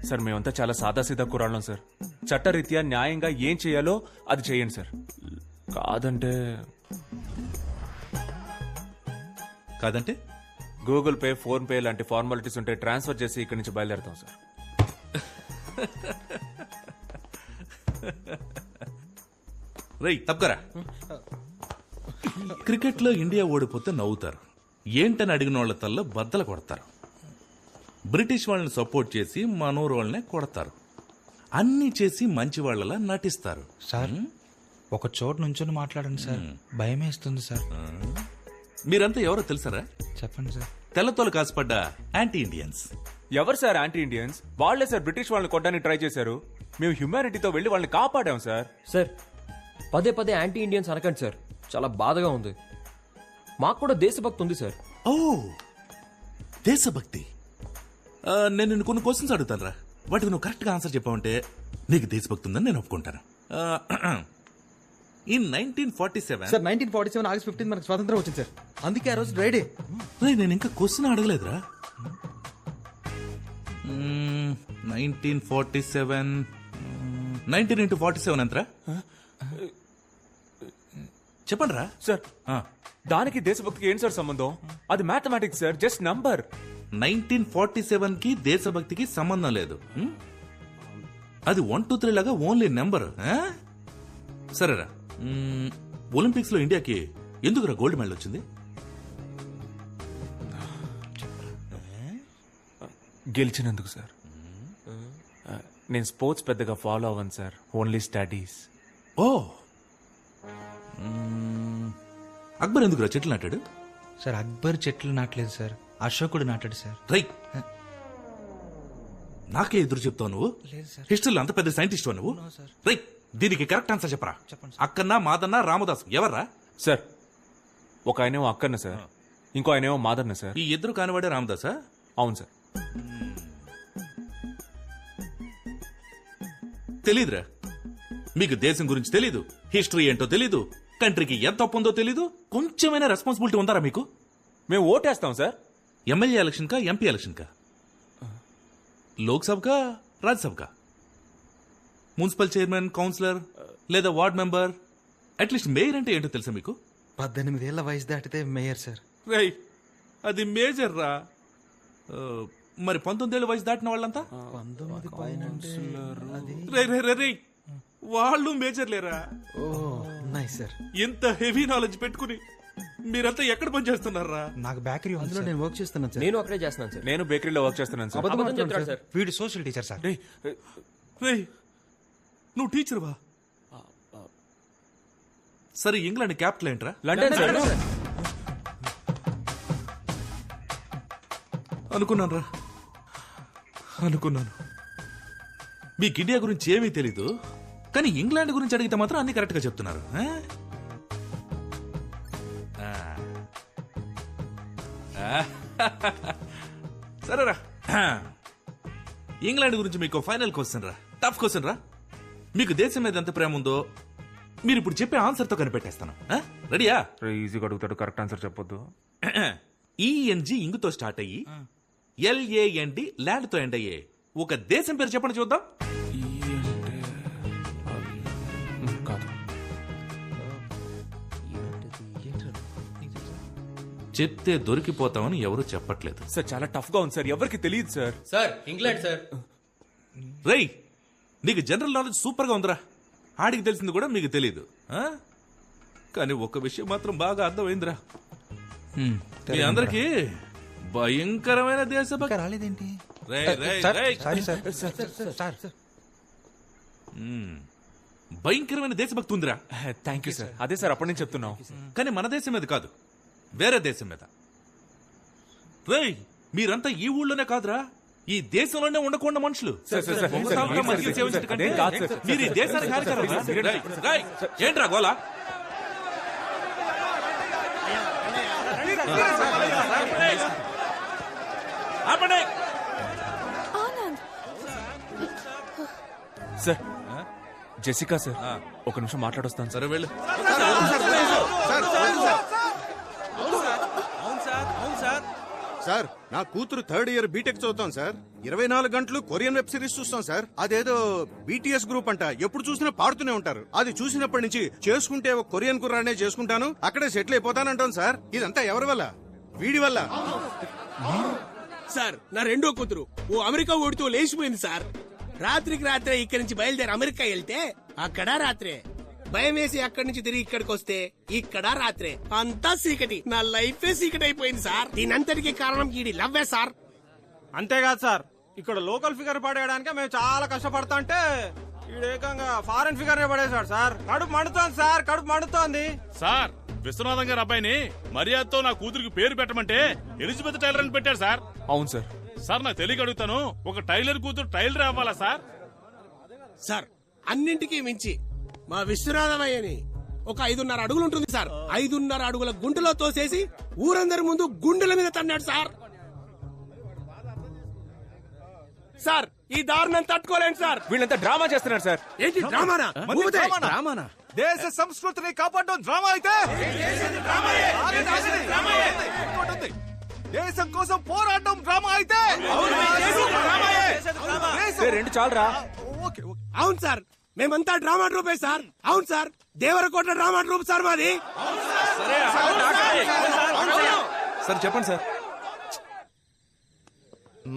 Sir మేమంతా చాలా సాదాసీదా కురాళ్ళం sir. చట్టరీత్యా న్యాయంగా ఏం చేయాలో అది చేయండి సార్. కాదంటే గూగుల్ పే, ఫోన్ పే లాంటి ఫార్మాలిటీస్ ఉంటే ట్రాన్స్ఫర్ చేసి ఇక్కడి నుంచి బయలుదేరుతాం సార్. రై తప్పకరా. క్రికెట్లో ఇండియా ఓడిపోతే నవ్వుతారు, ఏంటని అడిగిన వాళ్ళ తల్ల బద్దలు కొడతారు. బ్రిటిష్ వాళ్ళని సపోర్ట్ చేసి మనోరు వాళ్ళనే కొడతారు. అన్నీ చేసి మంచి వాళ్ళలా నటిస్తారు. సార్ ఒక చోటు నుంచొని మాట్లాడండి సార్, భయం వేస్తుంది సార్. మీరంతా ఎవరో తెలుసారా? చెప్పండి సార్. తెల్లతోలు కాసుపడ్డ యాంటీ ఇండియన్స్. ఎవరు సార్ యాంటీ ఇండియన్స్? వాళ్లే సార్ బ్రిటిష్ వాళ్ళని కొట్టడానికి ట్రై చేశారు. మేము హ్యుమానిటీతో వెళ్లి వాళ్ళని కాపాడాం సార్. సార్ పదే పదే యాంటీ ఇండియన్స్ అనకండి సార్, చాలా బాధగా ఉంది. మాకు కూడా దేశభక్తి ఉంది సార్. ఓ దేశభక్తి. నేను నిన్ను కొన్ని క్వశ్చన్స్ అడుగుతాను రా, వాటికి నువ్వు కరెక్ట్ గా ఆన్సర్ చెప్పావంటే నీకు దేశభక్తి ఉందని నేను ఒప్పుకుంటాను. ఇన్ 1947 సార్ 1947 ఆగస్ట్ 15 మనకు స్వాతంత్రం వచ్చింది సార్, అందుకే ఆ రోజు డ్రైడే. నేను ఇంకా క్వశ్చన్ అడగలేదురా. 1947 19 into 47 ఎంతరా? చెప్పండి రా సార్. దానికి దేశభక్తికి ఏంటి సార్ సంబంధం? అది మ్యాథమెటిక్స్ సార్, జస్ట్ నంబర్. 1947 కి దేశభక్తికి సంబంధం లేదు. అది 1 2 3 లాగా ఓన్లీ నెంబర్. సరేరా, ఒలింపిక్స్ లో ఇండియాకి ఎందుకురా గోల్డ్ మెడల్ వచ్చింది? గెలిచినందుకు సార్. నేను స్పోర్ట్స్ పెద్దగా ఫాలో అవ్వను సార్, ఓన్లీ స్టడీస్. ఓ అక్బర్ ఎందుకురా చెట్లు నాటాడు? సార్ అక్బర్ చెట్లు నాటలేదు సార్, అశోకుడు నాటాడు సార్. రై నాకే ఎదురు చెప్తావు నువ్వు? హిస్టరీలో అంత పెద్ద సైంటిస్ట్ నువ్వు. రై దీనికి కరెక్ట్ ఆన్సర్ చెప్పరా. అక్కన్న, మాదన్న, రామదాస్ ఎవర్రా? సార్ ఒక ఆయనేమో అక్కన్న సార్, ఇంకో ఆయనేమో మాదన్న సార్. ఈ ఇద్దరు కానివాడే రామదాసా? అవును సార్. తెలీదురా మీకు, దేశం గురించి తెలీదు, హిస్టరీ ఏంటో తెలీదు, కంట్రీకి ఎంత తప్పు ఉందో తెలీదు. కొంచెమైనా రెస్పాన్సిబిలిటీ ఉందారా మీకు? మేము ఓటేస్తాం సార్. ఎమ్మెల్యే ఎలక్షన్ కా, ఎంపీ ఎలక్షన్ కా, లోక్సభ కా, రాజ్యసభ కా, మున్సిపల్ చైర్మన్, కౌన్సిలర్ లేదా వార్డ్ మెంబర్, అట్లీస్ట్ మేయర్ అంటే ఏంటో తెలుసా మీకు? 18 ఏళ్ల వయసు దాటితే మేయర్ సార్. రై అది మేజర్ రా. మరి 19 ఏళ్ల వయసు దాటిన వాళ్ళంతా 19 పైన రై వాళ్ళు మేజర్ లేరా? ఓ నైస్ సార్. ఎంత హెవీ నాలెడ్జ్ పెట్టుకుని మీరంతా ఎక్కడ పని చేస్తున్నారా? నాకు బేకరీ అందులో నేను వర్క్ చేస్తున్నాను సార్. నేను అక్కడే చేస్తున్నాను సార్. నేను బేకరీలో వర్క్ చేస్తున్నాను సార్. అబద్ధం చెప్తాడు సార్. వీడు సోషల్ టీచర్ సార్. రేయ్ నువ్వు టీచర్వా? సరే ఇంగ్లాండ్ క్యాపిటల్ ఏంట్రా? London sir. అనుకున్నాను రా, అనుకున్నాను. మీకు ఇండియా గురించి ఏమీ తెలీదు, కానీ ఇంగ్లాండ్ గురించి అడిగితే మాత్రం అన్ని కరెక్ట్ గా చెప్తున్నారు. సరేరా, ఇంగ్లాండ్ గురించి మీకు ఫైనల్ క్వశ్చన్ రా, టఫ్ క్వశ్చన్ రా. మీకు దేశం మీద ఎంత ప్రేమ ఉందో మీరు ఇప్పుడు చెప్పే ఆన్సర్ తో కనిపెట్టేస్తాను. రెడీయా? ఈజీగా అడుగుతాడు, కరెక్ట్ ఆన్సర్ చెప్పొద్దు. ఈఎన్జి ఇంగుతో స్టార్ట్ అయ్యి LAND ల్యాండ్ తో ఎండ్ అయ్యే ఒక దేశం పేరు చెప్పండి చూద్దాం. కాదు. చెప్తే దొరికిపోతామని ఎవరు చెప్పట్లేదు. సార్ చాలా టఫ్ గా ఉంది సార్, ఎవరికి తెలియదు సార్. Sir England sir. రేయ్ నీకు జనరల్ నాలెడ్జ్ సూపర్ గా ఉందిరా, ఆడికి తెలిసింది కూడా మీకు తెలియదు. కానీ ఒక్క విషయం మాత్రం బాగా అర్థమైందిరా, మీ అందరికి భయంకరమైన దేశభక్తి రాలేదేంటి? భయంకరమైన దేశభక్తి ఉందిరా. Thank you sir. అదే సార్ అప్పటి నుంచి చెప్తున్నాం. కానీ మన దేశం మీద కాదు, వేరే దేశం మీద. రేయ్ మీరంతా ఈ ఊళ్ళోనే కాదురా, ఈ దేశంలోనే ఉండకుండా మనుషులు. మీరు ఈ దేశానికి హానికరం. ఏంట్రా గోలా? సార్ జెసికా సార్, ఒక నిమిషం మాట్లాడొస్తాను. సరే వెళ్ళు. సార్ నా కూతురు 3rd ఇయర్ బీటెక్ చదువుతాం సార్. 24 గంటలు కొరియన్ వెబ్ సిరీస్ చూస్తాం సార్. అదేదో BTS గ్రూప్ అంట, ఎప్పుడు చూసినా పాడుతూనే ఉంటారు. అది చూసినప్పటి నుంచి చేసుకుంటే ఒక కొరియన్ కుర్రానే చేసుకుంటాను, అక్కడే సెటిల్ అయిపోతానంటాను సార్. ఇదంతా ఎవరి వల్ల? వీడి వల్ల. సార్ నా రెండో కూతురు ఓ అమెరికా ఓడితో లేచిపోయింది సార్. రాత్రికి రాత్రే ఇక్కడి నుంచి బయలుదేరి అమెరికా వెళ్తే అక్కడ రాత్రే, భయం వేసి అక్కడి నుంచి తిరిగి ఇక్కడికి వస్తే ఇక్కడ రాత్రే, అంతా చీకటి. నా లైఫే చీకటి అయిపోయింది సార్. దీనంతటికి కారణం ఈడి లవ్వే సార్. అంతేకాదు సార్, ఇక్కడ లోకల్ ఫిగర్ పడేయడానికి మేము చాలా కష్టపడతా అంటే ఏకంగా ఫారెన్ ఫిగర్ పడేశాడు సార్. కడుపు మండుతోంది సార్, కడుపు మండుతోంది సార్. విశ్వనాథం గారి అబ్బాయిని మర్యాదతో నా కూతురికి పేరు పెట్టమంటే ఎలిజబెత్ టైలర్ అని పెట్టారు సార్. అవును సార్. సార్ నాకు తెలియక అడుగుతాను, ఒక టైలర్ కూతురు టైలర్ అవ్వాలా సార్? సార్ అన్నింటికీ మించి మా విశ్వనాథమయ్యని ఒక 5.5 అడుగులు ఉంటుంది సార్. 5.5 అడుగుల గుంటలో తోసేసి ఊరందరి ముందు గుండెల మీద తన్నాడు సార్. సార్ ఈ దారుణం తట్టుకోలేను సార్. వీళ్ళంతా డ్రామా చేస్తున్నారు సార్. ఏంటి డ్రామానా? డ్రామానా? దేశ సంస్కృతిని కాపాడడం డ్రామా అయితే దేశం కోసం పోరాటం డ్రామా అయితే రెండు చాలరా. అవును సార్, మేమంతా డ్రామా ట్రూపే సార్. అవును sir, Devarakota drama troupe sir మాది. సార్ చెప్పండి సార్.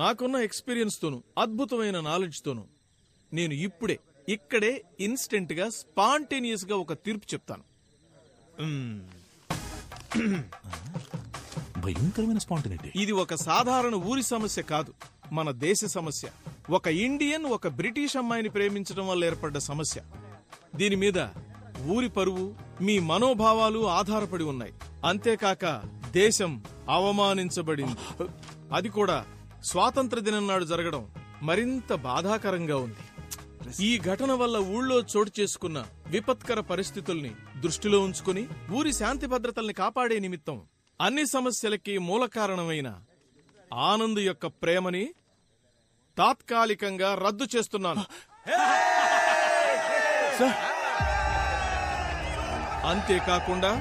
నాకున్న ఎక్స్పీరియన్స్ తోను అద్భుతమైన నాలెడ్జ్ తోను నేను ఇక్కడే ఇన్స్టెంట్ గా స్పాంటేనియస్ గా ఒక తీర్పు చెప్తాను. భయంకరమైన స్పాంటనిటీ. ఇది ఒక సాధారణ ఊరి సమస్య కాదు, మన దేశ సమస్య. ఒక ఇండియన్ ఒక బ్రిటిష్ అమ్మాయిని ప్రేమించడం వల్ల ఏర్పడ్డ సమస్య. దీని మీద ఊరి పరువు, మీ మనోభావాలు ఆధారపడి ఉన్నాయి. అంతేకాక దేశం అవమానించబడింది. అది కూడా స్వాతంత్ర దినం నాడు జరగడం మరింత బాధాకరంగా ఉంది. ఈ ఘటన వల్ల ఊళ్ళో చోటు చేసుకున్న విపత్కర పరిస్థితుల్ని దృష్టిలో ఉంచుకుని ఊరి శాంతి భద్రతల్ని కాపాడే నిమిత్తం అన్ని సమస్యలకి మూల కారణమైన ఆనంద్ యొక్క ప్రేమని తాత్కాలికంగా రద్దు చేస్తున్నాను. అంతేకాకుండా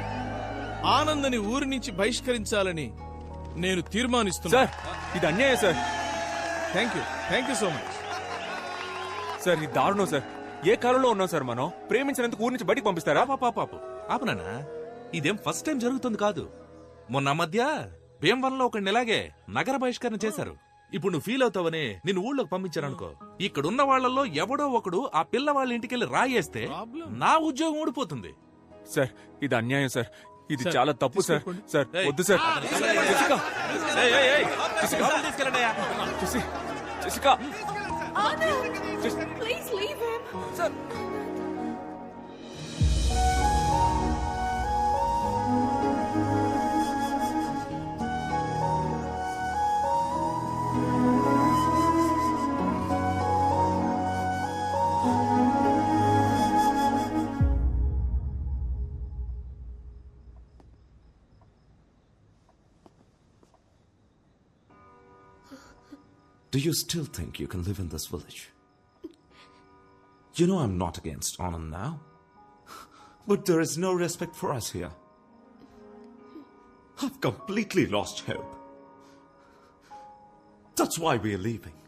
ఆనంద్ని ఊరి నుంచి బహిష్కరించాలని నేను తీర్మానిస్తున్నాను. సార్ ఇది అన్యాయం sir. Thank you so much. Sir ఇది దారుణం సార్. ఏ కాలంలో ఉన్నాం సార్ మనం? ప్రేమించినందుకు ఊరి నుంచి బయటికి పంపిస్తారా? పాపాపు ఆపనా, ఇదేం ఫస్ట్ టైం జరుగుతుంది కాదు. మొన్న మధ్య భీమవరంలో ఒకడిని ఇలాగే నగర బహిష్కరణ చేశారు. ఇప్పుడు నువ్వు ఫీల్ అవుతావని నిన్ను ఊళ్ళోకి పంపించారనుకో, ఇక్కడున్న వాళ్లలో ఎవడో ఒకడు ఆ పిల్ల వాళ్ళ ఇంటికెళ్ళి రాయేస్తే నా ఉద్యోగం ఊడిపోతుంది. సార్ ఇది అన్యాయం సార్. ఇది సార్, చాలా తప్పు సార్. సార్ వద్దు సార్. జెసికా, తీసుకెళ్ళండి. Jessica, Please leave him. Sir. Do you still think you can live in this village? You know I'm not against Anand now. But there is no respect for us here. I've completely lost hope. That's why we are leaving.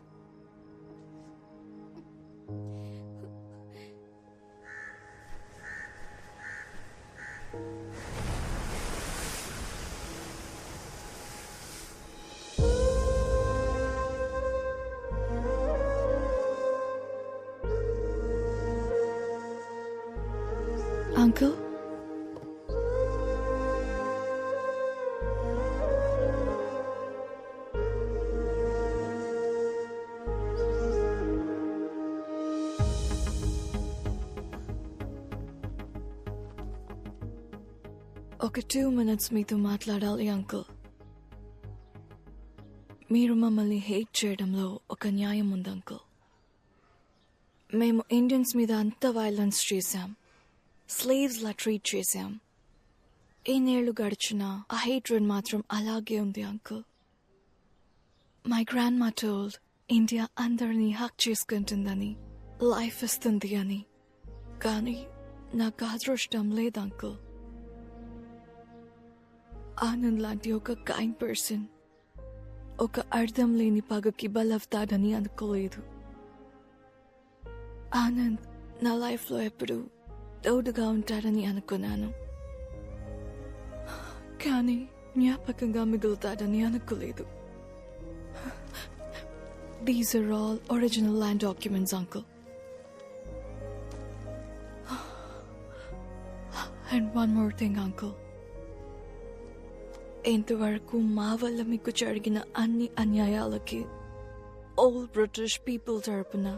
Uncle? ఒక 2 minutes మీతో మాట్లాడాలి uncle. మీరు మమ్మల్ని hate చేయడంలో ఒక న్యాయం ఉంది uncle. మేము ఇండియన్స్ మీద అంత వైలెన్స్ చేశాం, స్లేవ్స్ లా ట్రీట్ చేశాం. ఎన్నేళ్లు గడిచినా ఆ హేట్రెడ్ మాత్రం అలాగే ఉంది అంకుల్. మై గ్రాండ్ మా టోల్డ్ ఇండియా అందరినీ హక్ చేసుకుంటుందని, లైఫ్ ఇస్తుంది అని. కానీ నాకు అదృష్టం లేదు అంకుల్. ఆనంద్ లాంటి ఒక కైండ్ పర్సన్ ఒక అర్థం లేని పగకి బలవుతాడని అనుకోలేదు. ఆనంద్ నా లైఫ్లో ఎప్పుడు తోడుగా ఉంటాడని అనుకున్నాను, కానీ జ్ఞాపకంగా మిగులుతాడని అనుకోలేదు. These are all original land documents, uncle. And one more thing, uncle. ఇంతవరకు మా వల్ల మీకు జరిగిన అన్ని అన్యాయాలకి ఓల్డ్ బ్రిటిష్ పీపుల్ తరపున,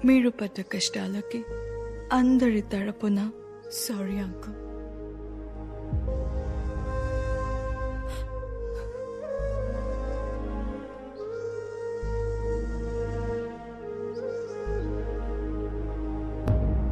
మీరు పడ్డ కష్టాలకి అందరి తరపున సారీ అంకుల్.